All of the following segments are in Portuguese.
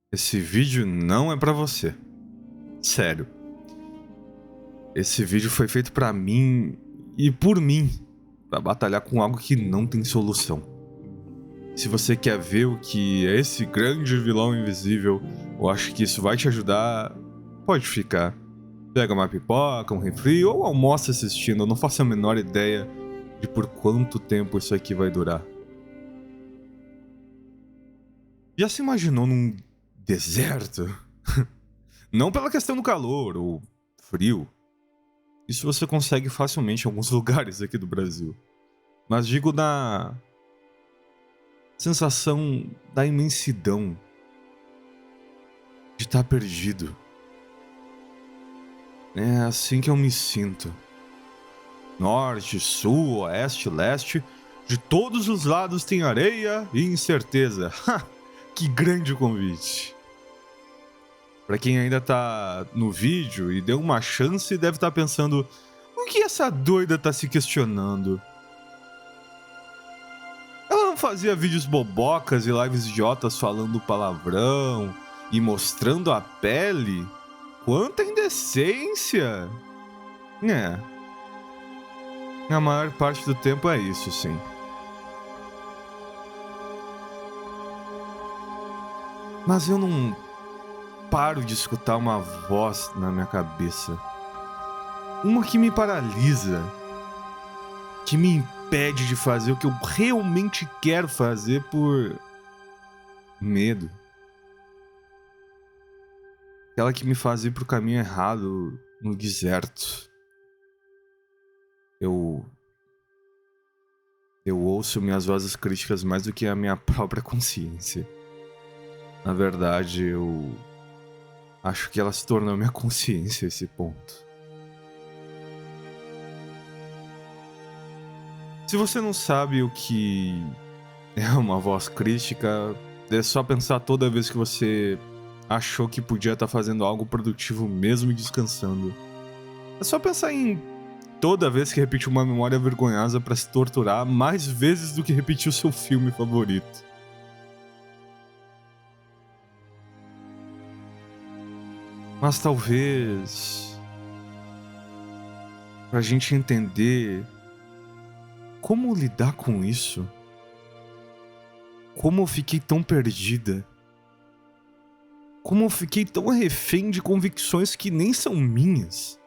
Esse vídeo não é pra você. Sério. Esse vídeo foi feito pra mim e por mim, pra batalhar com algo que não tem solução. Se você quer ver o que é esse grande vilão invisível, ou acha que isso vai te ajudar, pode ficar. Pega uma pipoca, um refri ou almoça assistindo. Eu não faço a menor ideia de por quanto tempo isso aqui vai durar. Já se imaginou num deserto? Não pela questão do calor ou frio. Isso você consegue facilmente em alguns lugares aqui do Brasil. Mas digo na sensação da imensidão de estar perdido. É assim que eu me sinto. Norte, sul, oeste, leste, de todos os lados tem areia e incerteza. Que grande convite. Pra quem ainda tá no vídeo e deu uma chance, deve estar pensando: o que essa doida tá se questionando? Ela não fazia vídeos bobocas e lives idiotas falando palavrão e mostrando a pele? Quanta indecência! É. A maior parte do tempo é isso, sim. Mas eu não paro de escutar uma voz na minha cabeça. Uma que me paralisa. Que me impede de fazer o que eu realmente quero fazer por medo. Aquela que me faz ir pro caminho errado no deserto. Eu ouço minhas vozes críticas mais do que a minha própria consciência. Na verdade, eu acho que ela se tornou minha consciência a esse ponto. Se você não sabe o que é uma voz crítica, é só pensar toda vez que você achou que podia estar fazendo algo produtivo mesmo descansando. É só pensar em toda vez que repetiu uma memória vergonhosa pra se torturar mais vezes do que repetir o seu filme favorito. Mas talvez, pra gente entender como lidar com isso, como eu fiquei tão perdida, como eu fiquei tão refém de convicções que nem são minhas,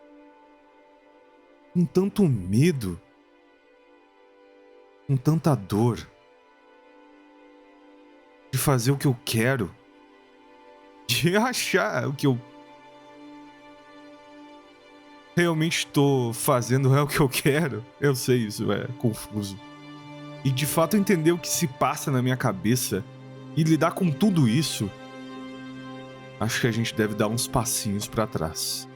com tanto medo, com tanta dor, de fazer o que eu quero, de achar o que eu realmente tô fazendo é o que eu quero. Eu sei, isso é confuso. E de fato entender o que se passa na minha cabeça e lidar com tudo isso, acho que a gente deve dar uns passinhos pra trás.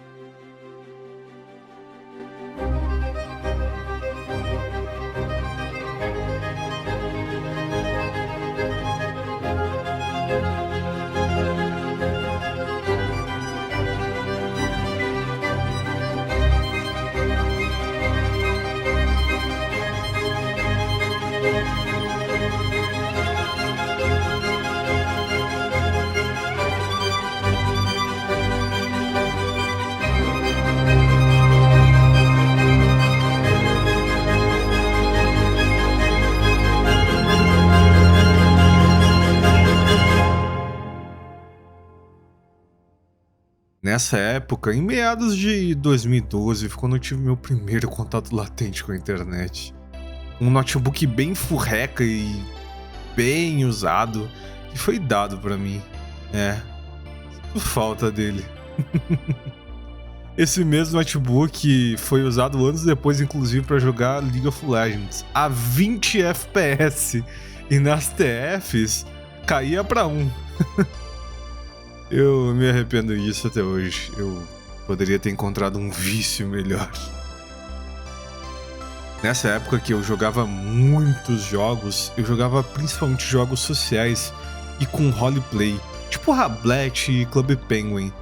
Nessa época, em meados de 2012, foi quando eu tive meu primeiro contato latente com a internet. Um notebook bem furreca e bem usado, que foi dado pra mim. Por falta dele. Esse mesmo notebook foi usado anos depois, inclusive, pra jogar League of Legends a 20 FPS. E nas TFs, caía pra 1. Eu me arrependo disso até hoje. Eu poderia ter encontrado um vício melhor. Nessa época que eu jogava muitos jogos, eu jogava principalmente jogos sociais e com roleplay, tipo Rablet e Club Penguin.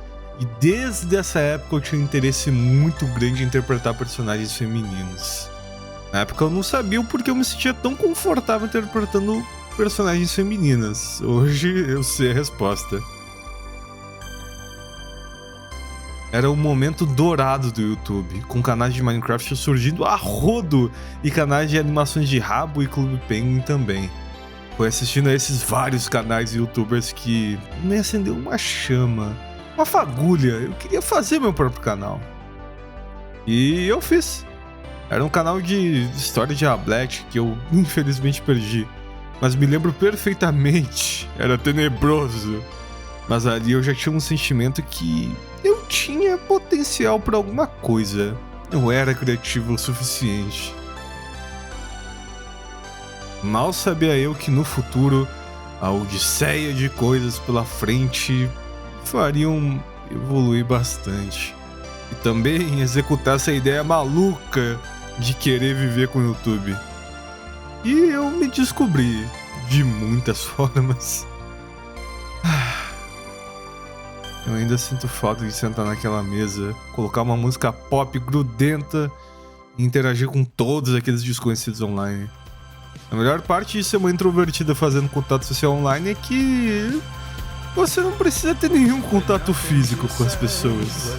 E desde essa época eu tinha um interesse muito grande em interpretar personagens femininos. Na época eu não sabia o porquê eu me sentia tão confortável interpretando personagens femininas. Hoje eu sei a resposta. Era o momento dourado do YouTube, com canais de Minecraft surgindo a rodo e canais de animações de rabo e Clube Penguin também. Foi assistindo a esses vários canais e youtubers que me acendeu uma chama, uma fagulha. Eu queria fazer meu próprio canal. E eu fiz. Era um canal de história de Ablet que eu infelizmente perdi. Mas me lembro perfeitamente. Era tenebroso. Mas ali eu já tinha um sentimento que eu tinha potencial para alguma coisa. Eu era criativo o suficiente. Mal sabia eu que no futuro a odisseia de coisas pela frente fariam evoluir bastante. E também executar essa ideia maluca de querer viver com o YouTube. E eu me descobri de muitas formas. Eu ainda sinto falta de sentar naquela mesa, colocar uma música pop grudenta e interagir com todos aqueles desconhecidos online. A melhor parte de ser uma introvertida fazendo contato social online é que você não precisa ter nenhum contato físico com as pessoas.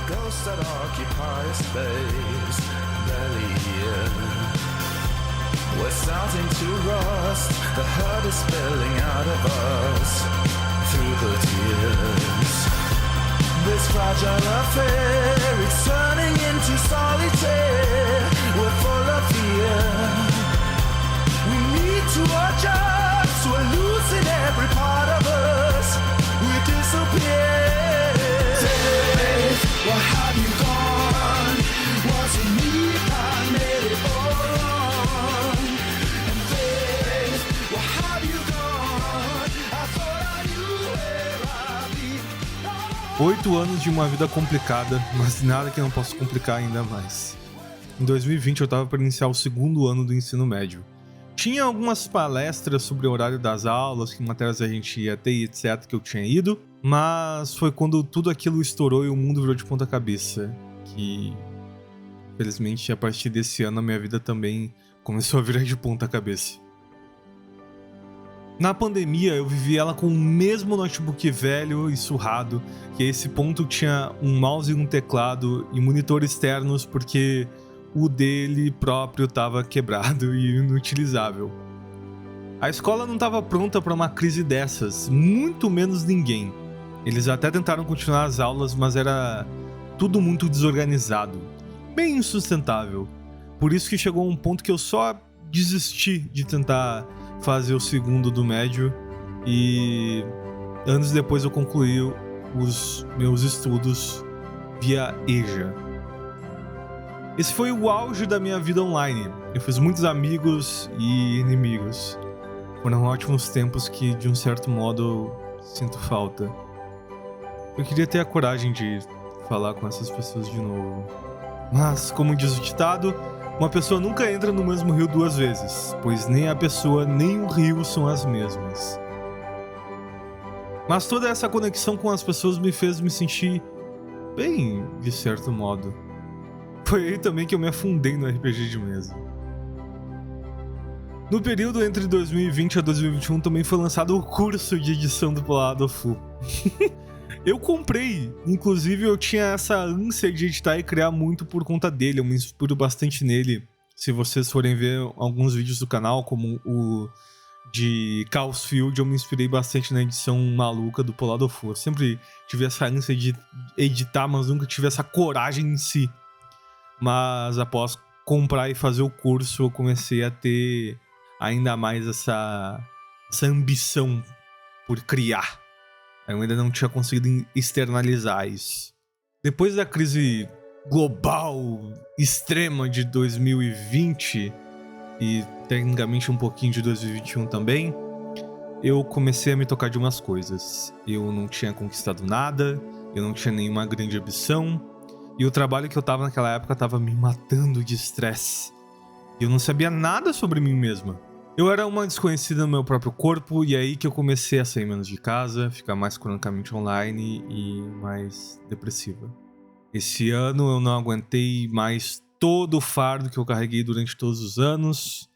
This fragile affair, it's turning into solitaire. We're full of fear. We need to adjust. We're losing every part of us. We disappear. Dave, where have you gone? Was it me? I made it all wrong. And Dave, where have you gone? I thought I knew where I'd be. 8 anos de uma vida complicada, mas nada que eu não possa complicar ainda mais. Em 2020 eu estava para iniciar o segundo ano do ensino médio. Tinha algumas palestras sobre o horário das aulas, que matérias a gente ia ter e etc. que eu tinha ido, mas foi quando tudo aquilo estourou e o mundo virou de ponta cabeça, que felizmente a partir desse ano a minha vida também começou a virar de ponta cabeça. Na pandemia, eu vivi ela com o mesmo notebook velho e surrado, que a esse ponto tinha um mouse e um teclado e monitor externos porque o dele próprio estava quebrado e inutilizável. A escola não estava pronta para uma crise dessas, muito menos ninguém. Eles até tentaram continuar as aulas, mas era tudo muito desorganizado, bem insustentável. Por isso que chegou um ponto que eu só desisti de tentar fazer o segundo do médio e anos depois eu concluí os meus estudos via EJA. Esse foi o auge da minha vida online. Eu fiz muitos amigos e inimigos. Foram ótimos tempos que, de um certo modo, eu sinto falta. Eu queria ter a coragem de falar com essas pessoas de novo. Mas, como diz o ditado, uma pessoa nunca entra no mesmo rio duas vezes, pois nem a pessoa nem o rio são as mesmas. Mas toda essa conexão com as pessoas me fez me sentir bem, de certo modo. Foi aí também que eu me afundei no RPG de mesa. No período entre 2020 a 2021 também foi lançado o curso de edição do Polado Fu. Eu comprei, inclusive eu tinha essa ânsia de editar e criar muito por conta dele, eu me inspiro bastante nele. Se vocês forem ver alguns vídeos do canal, como o de Chaos Field, eu me inspirei bastante na edição maluca do Polado Fu. Eu sempre tive essa ânsia de editar, mas nunca tive essa coragem em si. Mas após comprar e fazer o curso, eu comecei a ter ainda mais essa ambição por criar. Eu ainda não tinha conseguido externalizar isso. Depois da crise global extrema de 2020 e tecnicamente um pouquinho de 2021 também, eu comecei a me tocar de umas coisas. Eu não tinha conquistado nada, eu não tinha nenhuma grande ambição, e o trabalho que eu tava naquela época tava me matando de estresse. Eu não sabia nada sobre mim mesma. Eu era uma desconhecida no meu próprio corpo, e é aí que eu comecei a sair menos de casa, ficar mais cronicamente online e mais depressiva. Esse ano eu não aguentei mais todo o fardo que eu carreguei durante todos os anos,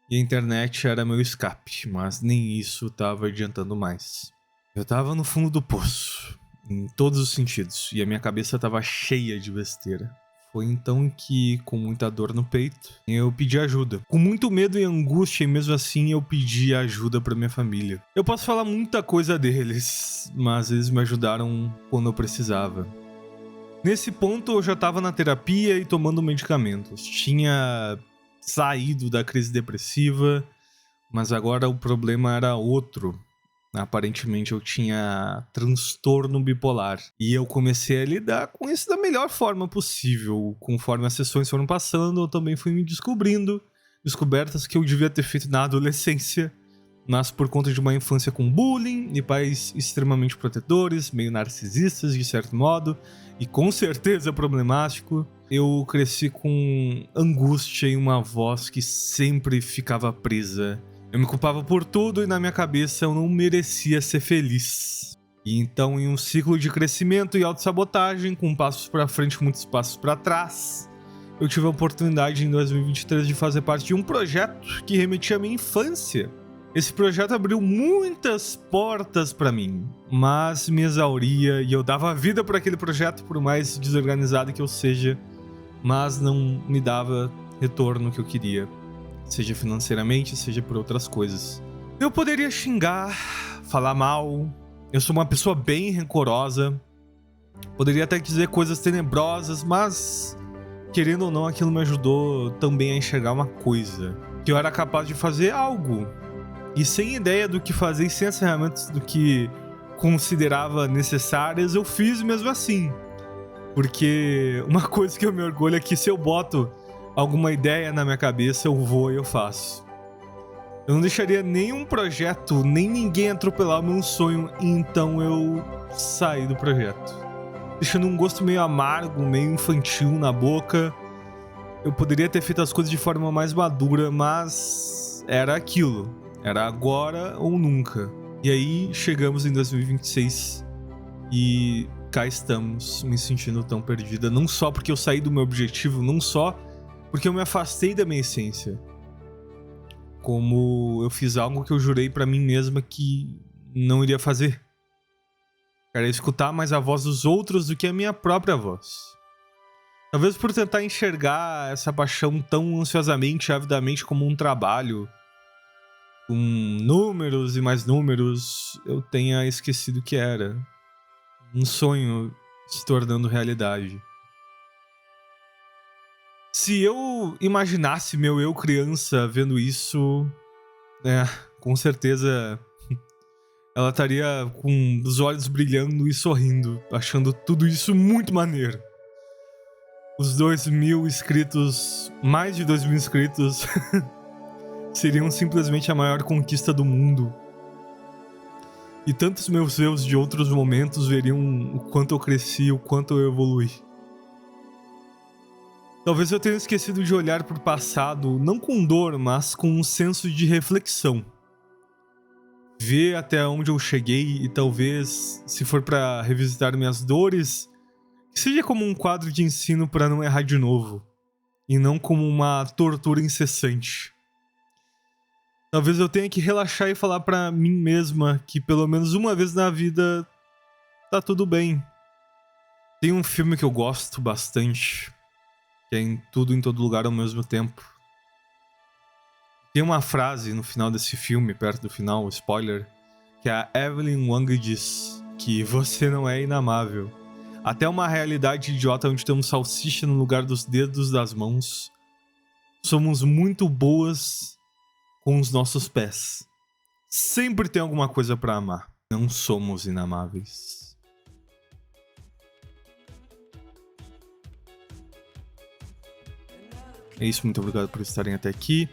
e a internet era meu escape, mas nem isso estava adiantando mais. Eu estava no fundo do poço, em todos os sentidos, e a minha cabeça estava cheia de besteira. Foi então que, com muita dor no peito, eu pedi ajuda. Com muito medo e angústia, e mesmo assim eu pedi ajuda pra minha família. Eu posso falar muita coisa deles, mas eles me ajudaram quando eu precisava. Nesse ponto eu já estava na terapia e tomando medicamentos. Tinha saído da crise depressiva, mas agora o problema era outro. Aparentemente eu tinha transtorno bipolar. E eu comecei a lidar com isso da melhor forma possível. Conforme as sessões foram passando, eu também fui me descobrindo. Descobertas que eu devia ter feito na adolescência. Mas por conta de uma infância com bullying e pais extremamente protetores, meio narcisistas de certo modo, e com certeza problemático, eu cresci com angústia e uma voz que sempre ficava presa. Eu me culpava por tudo e na minha cabeça eu não merecia ser feliz. E então, em um ciclo de crescimento e autossabotagem, com passos pra frente e muitos passos pra trás, eu tive a oportunidade em 2023 de fazer parte de um projeto que remetia à minha infância. Esse projeto abriu muitas portas pra mim, mas me exauria e eu dava vida por aquele projeto, por mais desorganizado que eu seja, mas não me dava retorno que eu queria. Seja financeiramente, seja por outras coisas. Eu poderia xingar, falar mal. Eu sou uma pessoa bem rancorosa. Poderia até dizer coisas tenebrosas, mas, querendo ou não, aquilo me ajudou também a enxergar uma coisa. Que eu era capaz de fazer algo. E sem ideia do que fazer e sem as ferramentas do que considerava necessárias, eu fiz mesmo assim. Porque uma coisa que eu me orgulho é que se eu boto alguma ideia na minha cabeça, eu vou e eu faço. Eu não deixaria nenhum projeto, nem ninguém atropelar o meu sonho, e então eu saí do projeto. Deixando um gosto meio amargo, meio infantil na boca. Eu poderia ter feito as coisas de forma mais madura, mas era aquilo. Era agora ou nunca. E aí chegamos em 2026 e cá estamos, me sentindo tão perdida. Não só porque eu saí do meu objetivo, não só porque eu me afastei da minha essência, como eu fiz algo que eu jurei pra mim mesma que não iria fazer. Era escutar mais a voz dos outros do que a minha própria voz. Talvez por tentar enxergar essa paixão tão ansiosamente, avidamente como um trabalho, com números e mais números, eu tenha esquecido que era um sonho se tornando realidade. Se eu imaginasse meu eu criança vendo isso, com certeza ela estaria com os olhos brilhando e sorrindo, achando tudo isso muito maneiro. Os 2.000 inscritos, mais de 2.000 inscritos, seriam simplesmente a maior conquista do mundo. E tantos meus eus de outros momentos veriam o quanto eu cresci, o quanto eu evoluí. Talvez eu tenha esquecido de olhar para o passado, não com dor, mas com um senso de reflexão. Ver até onde eu cheguei e talvez, se for para revisitar minhas dores, que seja como um quadro de ensino para não errar de novo, e não como uma tortura incessante. Talvez eu tenha que relaxar e falar para mim mesma que pelo menos uma vez na vida tá tudo bem. Tem um filme que eu gosto bastante, que é Em Tudo em Todo Lugar ao Mesmo Tempo. Tem uma frase no final desse filme, perto do final, spoiler, que a Evelyn Wang diz que você não é inamável. Até uma realidade idiota onde temos salsicha no lugar dos dedos das mãos, somos muito boas com os nossos pés. Sempre tem alguma coisa pra amar. Não somos inamáveis. É isso, muito obrigado por estarem até aqui.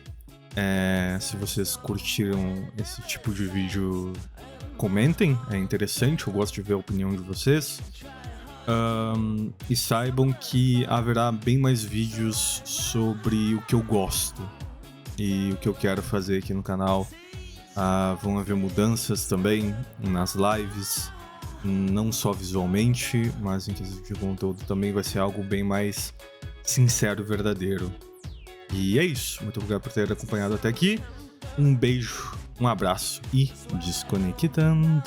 Se vocês curtiram esse tipo de vídeo, comentem, é interessante, eu gosto de ver a opinião de vocês. E saibam que haverá bem mais vídeos sobre o que eu gosto e o que eu quero fazer aqui no canal. Vão haver mudanças também nas lives, não só visualmente, mas em questão de conteúdo também vai ser algo bem mais sincero e verdadeiro. E é isso, muito obrigado por ter acompanhado até aqui. Um beijo, um abraço e desconectando.